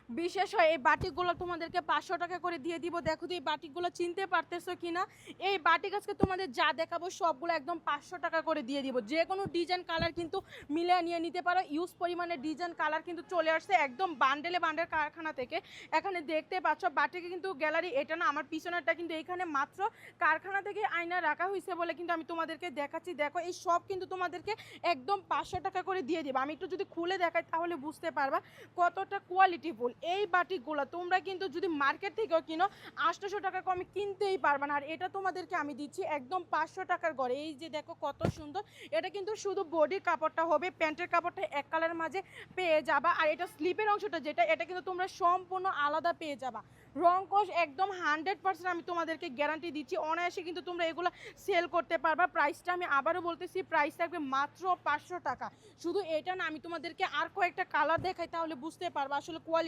বিশেষ হয় এই বাটিকগুলো তোমাদেরকে 500 টাকা করে দিয়ে দিব। দেখো তো এই বাটিকগুলো চিনতে পারতেছো কিনা। এই বাটিক আজকে তোমাদের যা দেখাবো সবগুলো একদম 500 টাকা করে দিয়ে দিব। যে কোনো ডিজাইন কালার কিন্তু মিলিয়ে নিয়ে নিতে পারো। ইউজ পরিমাণে ডিজাইন কালার কিন্তু চলে আসছে একদম বান্ডেলে বান্ডেল কারখানা থেকে। এখানে দেখতে পাচ্ছ বাটিকে কিন্তু গ্যালারি এটা না, আমার পিছনেরটা কিন্তু এইখানে মাত্র কারখানা থেকে আয়না রাখা হয়েছে বলে কিন্তু আমি তোমাদেরকে দেখাচ্ছি। দেখো এই সব কিন্তু তোমাদেরকে একদম 500 টাকা করে দিয়ে দিব। আমি একটু যদি খুলে দেখাই তাহলে বুঝতে পারবা কতটা কোয়ালিটিফুল। এই বাটিকগুলো তোমরা কিন্তু যদি মার্কেট থেকেও কিনো 800 টাকা কমে কিনতেই পারবে না। আর এটা তোমাদেরকে আমি দিচ্ছি একদম 500 টাকার ঘরে। এই যে দেখো কত সুন্দর। এটা কিন্তু শুধু বডির কাপড়টা হবে, প্যান্টের কাপড়টা এক কালারের মাঝে পেয়ে যাবা। আর এটা স্লিপের অংশটা যেটা, এটা কিন্তু তোমরা সম্পূর্ণ আলাদা পেয়ে যাবা। রং কোশ একদম 100% আমি তোমাদেরকে গ্যারান্টি দিচ্ছি। অনায়াসে কিন্তু তোমরা এগুলো সেল করতে পারবা। প্রাইসটা আমি আবারও বলতেছি, প্রাইস থাকবে মাত্র 500 টাকা। শুধু এটা না, আমি তোমাদেরকে আর কয়েকটা কালার দেখাই তাহলে বুঝতে পারবা আসলে কোয়ালিটি